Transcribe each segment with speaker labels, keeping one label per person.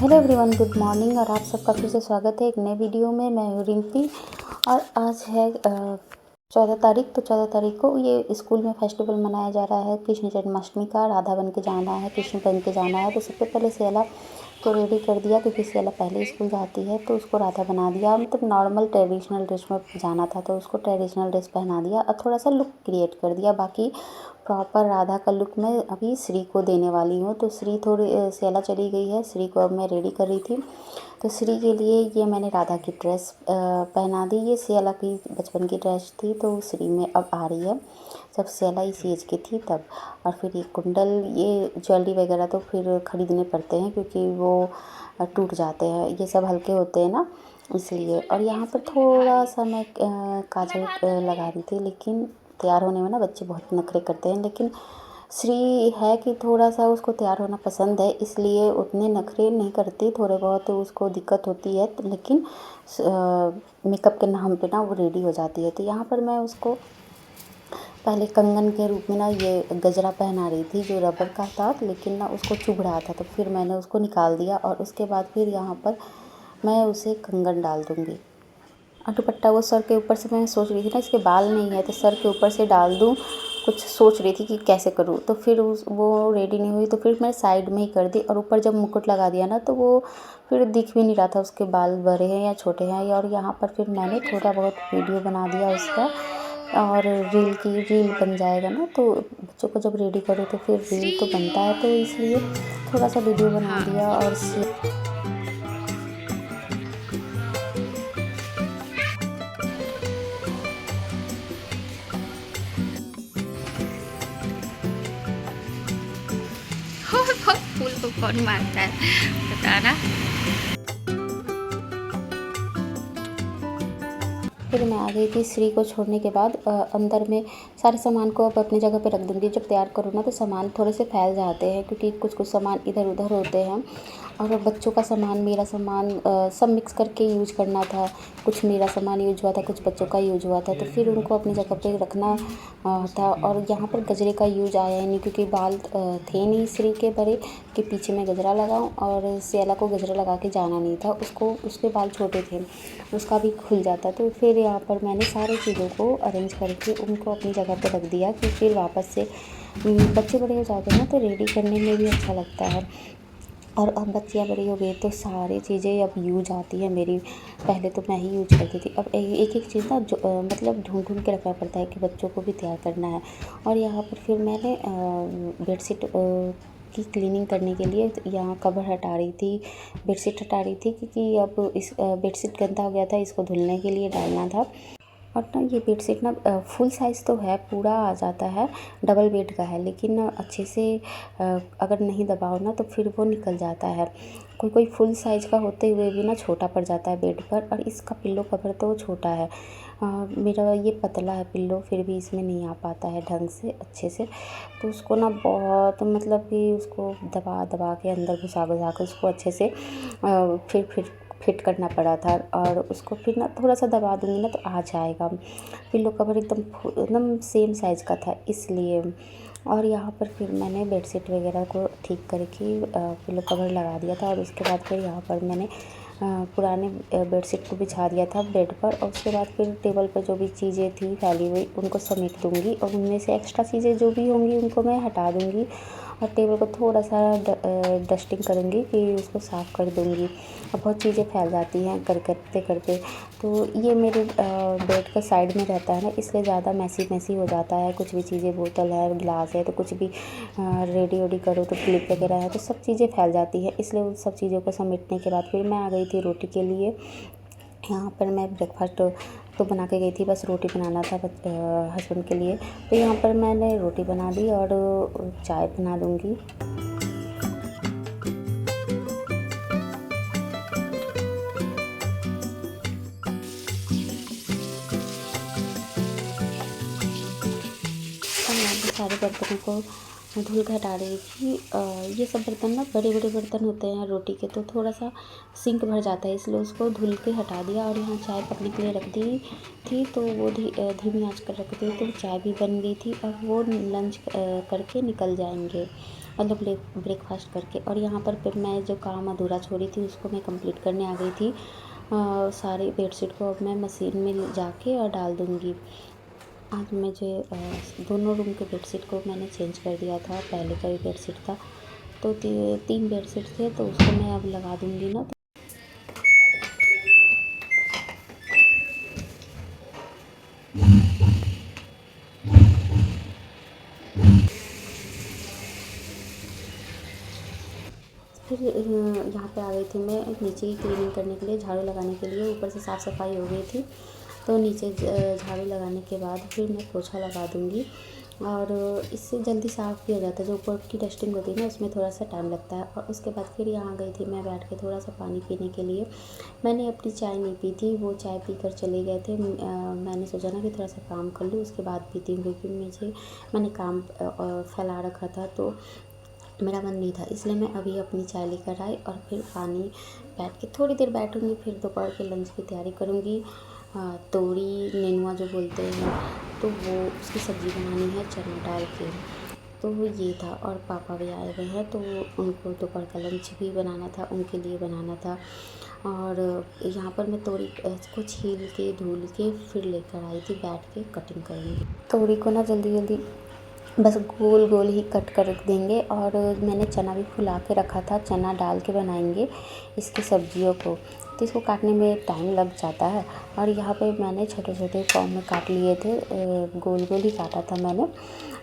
Speaker 1: Hello everyone, good morning. और आप सबका फिर से स्वागत है एक नए वीडियो में। मैं हूँ रिम्पी और आज है 14 तारीख। तो 14 तारीख को ये स्कूल में फेस्टिवल मनाया जा रहा है कृष्ण जन्माष्टमी का। राधा बन के जाना है, कृष्ण बन के जाना है। तो सबसे पहले सियाला को रेडी कर दिया, क्योंकि सियाला पहले स्कूल जाती है तो उसको राधा बना दिया। मतलब नॉर्मल ट्रेडिशनल ड्रेस में जाना था तो उसको ट्रेडिशनल ड्रेस पहना दिया और थोड़ा सा लुक क्रिएट कर दिया। बाकी प्रॉपर राधा का लुक मैं अभी श्री को देने वाली हूँ। तो श्री थोड़ी सियाला चली गई है, श्री को अब मैं रेडी कर रही थी। तो श्री के लिए ये मैंने राधा की ड्रेस पहना दी। ये सियाला की बचपन की ड्रेस थी तो श्री में अब आ रही है, जब सियाला इस एज की थी तब। और फिर ये कुंडल, ये ज्वेलरी वगैरह तो फिर ख़रीदने पड़ते हैं क्योंकि वो टूट जाते हैं, ये सब हल्के होते हैं ना, इसलिए। और यहाँ पर थोड़ा सा मैं काजल लगा रही थी, लेकिन तैयार होने में ना बच्चे बहुत नखरे करते हैं। लेकिन श्री है कि थोड़ा सा उसको तैयार होना पसंद है, इसलिए उतने नखरे नहीं करती। थोड़े बहुत उसको दिक्कत होती है लेकिन मेकअप के नाम पे ना वो रेडी हो जाती है। तो यहाँ पर मैं उसको पहले कंगन के रूप में ना ये गजरा पहना रही थी जो रबर का था, लेकिन ना उसको चुभ रहा था। तो फिर मैंने उसको निकाल दिया और उसके बाद फिर यहाँ पर मैं उसे कंगन डाल दूँगी। और दुपट्टा वो सर के ऊपर से, मैं सोच रही थी ना इसके बाल नहीं है तो सर के ऊपर से डाल दूँ, कुछ सोच रही थी कि कैसे करूँ। तो फिर वो रेडी नहीं हुई तो फिर मैं साइड में ही कर दी। और ऊपर जब मुकुट लगा दिया ना तो वो फिर दिख भी नहीं रहा था उसके बाल बड़े हैं या छोटे हैं। और यहाँ पर फिर मैंने थोड़ा बहुत वीडियो बना दिया उसका, और रील बन जाएगा ना। तो बच्चों को जब रेडी करो तो फिर रील तो बनता है, तो इसलिए थोड़ा सा वीडियो बना दिया। और
Speaker 2: फूल को कौन मारता है बताना।
Speaker 1: फिर मैं आ गई थी श्री को छोड़ने के बाद। अंदर में सारे सामान को अब अपनी जगह पे रख दूँगी। जब तैयार करूँ ना तो सामान थोड़े से फैल जाते हैं, क्योंकि कुछ कुछ सामान इधर उधर होते हैं। और बच्चों का सामान, मेरा सामान, सब मिक्स करके यूज करना था। कुछ मेरा सामान यूज हुआ था, कुछ बच्चों का यूज हुआ था, तो फिर उनको अपनी जगह पे रखना था। और यहाँ पर गजरे का यूज आया ही नहीं, क्योंकि बाल थे नहीं श्री के बड़े कि पीछे में गजरा लगाऊं। और सियाला को गजरा लगा के जाना नहीं था, उसको उसके बाल छोटे थे, उसका भी खुल जाता। तो फिर यहाँ पर मैंने सारी चीज़ों को अरेंज करके उनको अपनी जगह पे रख दिया कि फिर वापस से बच्चे बड़े हो जाते हैं ना तो रेडी करने में भी अच्छा लगता है। और अब बच्चियाँ बड़ी हो गई तो सारी चीज़ें अब यूज आती है मेरी। पहले तो मैं ही यूज करती थी, अब एक एक चीज़ ना जो मतलब ढूंढ के रखना पड़ता है कि बच्चों को भी तैयार करना है। और यहाँ पर फिर मैंने बेडशीट की क्लीनिंग करने के लिए यहाँ कवर हटा रही थी, बेडशीट हटा रही थी, क्योंकि अब इस बेडशीट गंदा हो गया था, इसको धुलने के लिए डालना था। और ना ये बेडशीट ना फुल साइज़ तो है, पूरा आ जाता है, डबल बेड का है, लेकिन ना अच्छे से अगर नहीं दबाओ ना तो फिर वो निकल जाता है। कोई कोई फुल साइज़ का होते हुए भी ना छोटा पड़ जाता है बेड पर। और इसका पिल्लो कवर तो छोटा है, मेरा ये पतला है पिल्लो, फिर भी इसमें नहीं आ पाता है ढंग से अच्छे से। तो उसको ना बहुत मतलब कि उसको दबा दबा के अंदर घुसा घुसा के उसको अच्छे से फिर फिट करना पड़ा था। और उसको फिर ना थोड़ा सा दबा दूँगी ना तो आ जाएगा। पिल्लो कवर एकदम एकदम सेम साइज़ का था इसलिए। और यहाँ पर फिर मैंने बेडशीट वगैरह को ठीक करके पिल्लो कवर लगा दिया था। और उसके बाद फिर यहाँ पर मैंने पुराने बेडशीट को बिछा दिया था बेड पर। और उसके बाद फिर टेबल पर जो भी चीज़ें थी फैली हुई उनको समेट दूँगी, और उनमें से एक्स्ट्रा चीज़ें जो भी होंगी उनको मैं हटा दूँगी। और टेबल को थोड़ा सा डस्टिंग करूँगी कि उसको साफ़ कर दूँगी। और बहुत चीज़ें फैल जाती हैं करते करते। तो ये मेरे बेड का साइड में रहता है ना, इसलिए ज़्यादा मैसी हो जाता है। कुछ भी चीज़ें, बोतल है, गिलास है, तो कुछ भी रेडी वेडी करो तो क्लिप वगैरह है तो सब चीज़ें फैल जाती है। इसलिए उन सब चीज़ों को समेटने के बाद फिर मैं आ गई थी रोटी के लिए। यहाँ पर मैं ब्रेकफास्ट तो बना के गई थी, बस रोटी बनाना था हस्बैंड के लिए। तो यहाँ पर मैंने रोटी बना दी और चाय बना दूँगी। और यहाँ पर सारे बर्तनों को धुल के हटा रही थी। ये सब बर्तन ना बड़े बड़े बर्तन होते हैं रोटी के, तो थोड़ा सा सिंक भर जाता है, इसलिए उसको धुल के हटा दिया। और यहाँ चाय पकने के लिए रख दी थी, तो वो धीमी आंच कर रख दी, तो चाय भी बन गई थी। अब वो लंच करके निकल जाएंगे। मतलब ब्रेकफास्ट करके। और यहाँ पर फिर मैं जो काम अधूरा छोड़ी थी उसको मैं कंप्लीट करने आ गई थी। सारी बेडशीट को अब मैं मशीन में जाके और डाल दूँगी। आज मुझे दोनों रूम के बेडशीट को मैंने चेंज कर दिया था। पहले का भी बेडशीट था तो 3 बेडशीट थे, तो उसको मैं अब लगा दूँगी ना। फिर यहाँ पे आ गई थी मैं नीचे की क्लीनिंग करने के लिए, झाड़ू लगाने के लिए। ऊपर से साफ़ सफाई हो गई थी तो नीचे झाड़ू लगाने के बाद फिर मैं पोछा लगा दूँगी। और इससे जल्दी साफ़ भी हो जाता है। जो ऊपर की डस्टिंग होती है ना उसमें थोड़ा सा टाइम लगता है। और उसके बाद फिर यहाँ गई थी मैं बैठ के थोड़ा सा पानी पीने के लिए। मैंने अपनी चाय नहीं पी थी, वो चाय पी कर चले गए थे। मैंने सोचा ना कि थोड़ा सा काम कर लूँ उसके बाद पीती हूँ, क्योंकि मैंने काम फैला रखा था तो मेरा मन नहीं था, इसलिए मैं अभी अपनी चाय लेकर आई और फिर पानी बैठ के थोड़ी देर बैठूँगी। फिर दोपहर के लंच की तैयारी करूँगी। तोरी नेनुआ जो बोलते हैं तो वो उसकी सब्ज़ी बनानी है चना डाल के। तो ये था। और पापा भी आए हुए हैं तो उनको दोपहर का लंच भी बनाना था, उनके लिए बनाना था। और यहाँ पर मैं तोरी को छील के धुल के फिर लेकर आई थी, बैठ के कटिंग करूँगी। तोरी को ना जल्दी जल्दी बस गोल गोल ही कट कर रख देंगे। और मैंने चना भी फुला के रखा था, चना डाल के बनाएंगे इसकी सब्जियों को, तो इसको काटने में टाइम लग जाता है। और यहाँ पे मैंने छोटे छोटे फॉर्म में काट लिए थे, गोल गोल ही काटा था मैंने।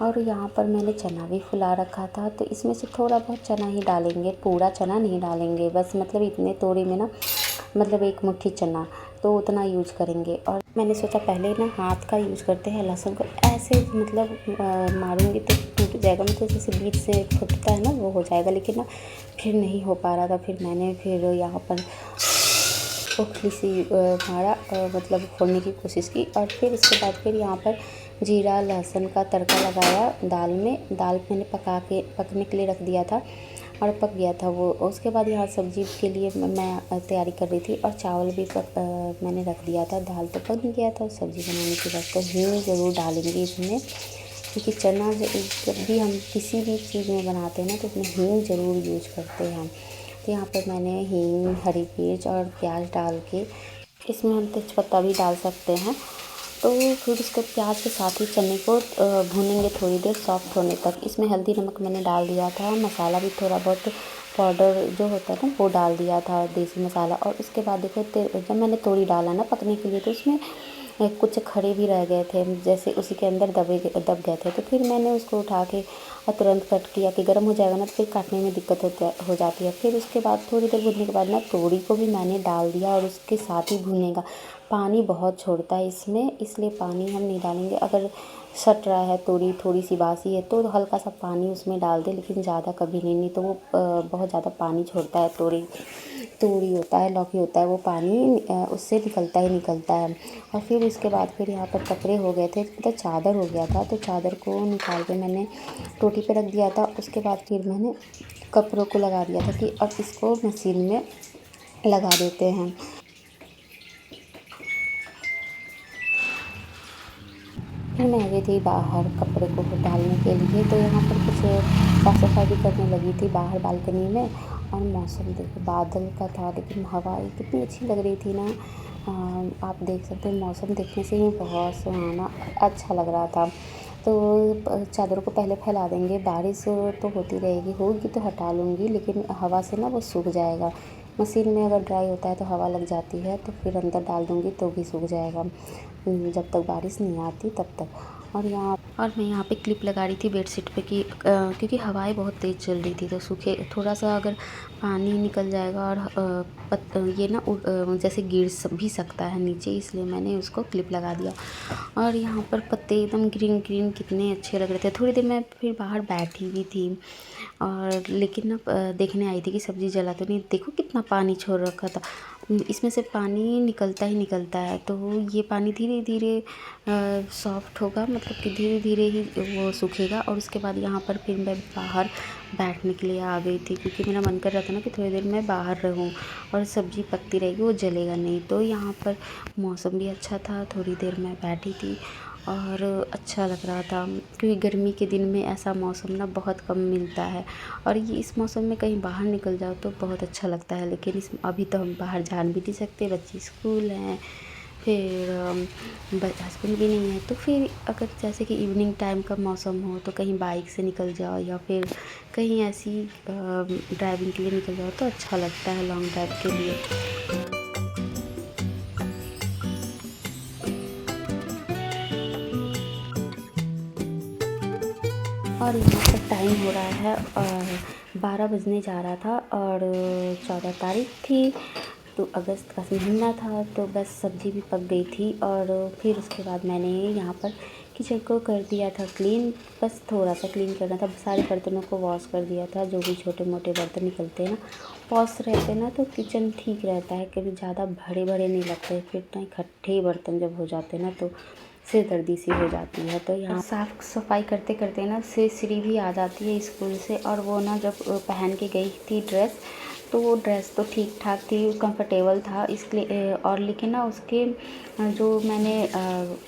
Speaker 1: और यहाँ पर मैंने चना भी फुला रखा था, तो इसमें से थोड़ा बहुत चना ही डालेंगे, पूरा चना नहीं डालेंगे। बस मतलब इतने तोरी में ना मतलब एक मुट्ठी चना, तो उतना यूज करेंगे। और मैंने सोचा पहले ना हाथ का यूज़ करते हैं, लहसुन को ऐसे मतलब मारूंगी तो टूट जाएगा, मतलब जैसे बीच से फूटता है ना वो हो जाएगा। लेकिन ना फिर नहीं हो पा रहा था। फिर मैंने यहाँ पर उखली सी मारा, मतलब फोड़ने की कोशिश की। और फिर इसके बाद फिर यहाँ पर जीरा लहसुन का तड़का लगाया दाल में। दाल मैंने पकने के लिए रख दिया था और पक गया था वो। उसके बाद यहाँ सब्ज़ी के लिए मैं तैयारी कर रही थी और चावल भी मैंने रख दिया था। दाल तो पक नहीं गया था, सब्ज़ी बनाने के बाद तो हींग ज़रूर डालेंगे इसमें, क्योंकि चना जब भी हम किसी भी चीज़ में बनाते हैं ना तो उसमें हींग ज़रूर यूज करते हैं। तो यहाँ पर मैंने हींग, हरी मिर्च और प्याज डाल के, इसमें हम तेजपत्ता भी डाल सकते हैं। तो फिर उसके प्याज के साथ ही चने को भूनेंगे थोड़ी देर सॉफ्ट होने तक। इसमें हल्दी नमक मैंने डाल दिया था, मसाला भी थोड़ा बहुत पाउडर जो होता है ना वो डाल दिया था, देसी मसाला। और उसके बाद देखो जब मैंने तोरी डाला ना पकने के लिए तो उसमें कुछ खड़े भी रह गए थे, जैसे उसी के अंदर दब गए थे। तो फिर मैंने उसको उठा के और तुरंत कट किया कि गर्म हो जाएगा ना तो फिर काटने में दिक्कत हो जाती है। फिर उसके बाद थोड़ी देर भूनने के बाद ना तोरी को भी मैंने डाल दिया और उसके साथ ही भूनेगा। पानी बहुत छोड़ता है इसमें, इसलिए पानी हम नहीं डालेंगे। अगर सट रहा है तोरी थोड़ी सी बासी है तो हल्का सा पानी उसमें डाल दे, लेकिन ज़्यादा कभी नहीं तो वो बहुत ज़्यादा पानी छोड़ता है। तोरी होता है, लौकी होता है, वो पानी उससे निकलता ही निकलता है। और फिर उसके बाद फिर यहाँ पर कपड़े हो गए थे, मतलब चादर हो गया था, तो चादर को निकाल के मैंने टोटी पे रख दिया था। उसके बाद फिर मैंने कपड़ों को लगा दिया था कि अब इसको मशीन में लगा देते हैं। फिर मैं आ गई थी बाहर कपड़े को डालने के लिए, तो यहाँ पर कुछ साफ़ सफाई भी करने लगी थी बाहर बालकनी में। और मौसम देखो बादल का था, लेकिन हवा कितनी अच्छी लग रही थी ना। आप देख सकते हैं मौसम देखने से ही बहुत सुहाना अच्छा लग रहा था। तो चादरों को पहले फैला देंगे, बारिश तो होती रहेगी, होगी तो हटा लूँगी, लेकिन हवा से ना वो सूख जाएगा। मशीन में अगर ड्राई होता है तो हवा लग जाती है, तो फिर अंदर डाल दूँगी तो भी सूख जाएगा, जब तक बारिश नहीं आती तब तक। और मैं यहाँ पे क्लिप लगा रही थी बेडशीट पे कि क्योंकि हवाएं बहुत तेज़ चल रही थी, तो सूखे थोड़ा सा अगर पानी निकल जाएगा और ये ना जैसे गिर भी सकता है नीचे, इसलिए मैंने उसको क्लिप लगा दिया। और यहाँ पर पत्ते एकदम ग्रीन ग्रीन कितने अच्छे लग रहे थे। थोड़ी देर मैं फिर बाहर बैठी भी थी और लेकिन ना देखने आई थी कि सब्ज़ी जला तो नहीं। देखो कितना पानी छोड़ रखा था, इसमें से पानी निकलता ही निकलता है। तो ये पानी धीरे धीरे सॉफ्ट होगा, मतलब कि धीरे धीरे ही वो सूखेगा। और उसके बाद यहाँ पर फिर मैं बाहर बैठने के लिए आ गई थी, क्योंकि मेरा मन कर रहा था ना कि थोड़ी देर मैं बाहर रहूँ और सब्ज़ी पकती रहेगी, वो जलेगा नहीं। तो यहाँ पर मौसम भी अच्छा था, थोड़ी देर मैं बैठी थी और अच्छा लग रहा था, क्योंकि गर्मी के दिन में ऐसा मौसम ना बहुत कम मिलता है। और ये इस मौसम में कहीं बाहर निकल जाओ तो बहुत अच्छा लगता है, लेकिन इस अभी तो हम बाहर जा भी नहीं सकते, बच्चे स्कूल हैं, फिर हस्बैंड भी नहीं है। तो फिर अगर जैसे कि इवनिंग टाइम का मौसम हो तो कहीं बाइक से निकल जाओ या फिर कहीं ऐसी ड्राइविंग के लिए निकल जाओ तो अच्छा लगता है लॉन्ग ड्राइव के लिए। और यहाँ पर टाइम हो रहा है और 12 बजने जा रहा था और 14 तारीख थी, तो अगस्त का महीना था, तो बस सब्ज़ी भी पक गई थी। और फिर उसके बाद मैंने यहाँ पर किचन को कर दिया था क्लीन, बस थोड़ा सा क्लीन करना था। सारे बर्तनों को वॉश कर दिया था, जो भी छोटे मोटे बर्तन निकलते हैं ना, वॉश रहते हैं ना तो किचन ठीक रहता है, कभी ज़्यादा बड़े बड़े नहीं लगते। फिर तो इकट्ठे बर्तन जब हो जाते हैं ना तो सिरदर्दी सी हो जाती है। तो यहाँ साफ़ सफाई करते करते ना श्री भी आ जाती है स्कूल से, और वो ना जब पहन के गई थी ड्रेस, तो वो ड्रेस तो ठीक ठाक थी, कंफर्टेबल था इसलिए। और लेकिन ना उसके जो मैंने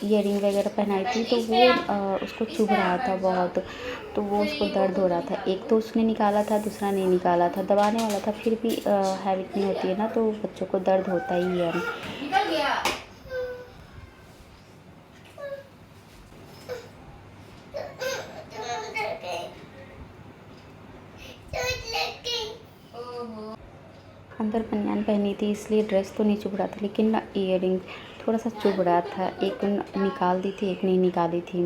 Speaker 1: ईयरिंग वगैरह पहनाई थी तो वो उसको चुभ रहा था बहुत, तो वो उसको दर्द हो रहा था। एक तो उसने निकाला था, दूसरा नहीं निकाला था, दबाने वाला था, फिर भी हैबिट नहीं होती है ना, तो बच्चों को दर्द होता ही है। अंदर बनियान पहनी थी इसलिए ड्रेस तो नहीं चुभ रहा था, लेकिन ना ईयरिंग थोड़ा सा चुभ रहा था। एक निकाल दी थी, एक नहीं निकाली थी।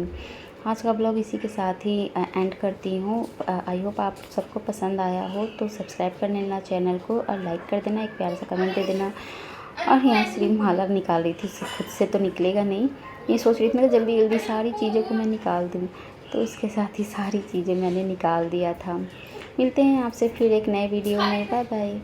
Speaker 1: आज का ब्लॉग इसी के साथ ही एंड करती हूँ। आई होप आप सबको पसंद आया हो, तो सब्सक्राइब कर लेना चैनल को और लाइक कर देना, एक प्यारा सा कमेंट दे देना। और यहाँ श्री माला निकाल रही थी, खुद से तो निकलेगा नहीं, ये सोच रही थी मैं जल्दी जल्दी सारी चीज़ों को मैं निकाल दूँ, तो उसके साथ ही सारी चीज़ें मैंने निकाल दिया था। मिलते हैं आपसे फिर एक नए वीडियो में, बाय बाय।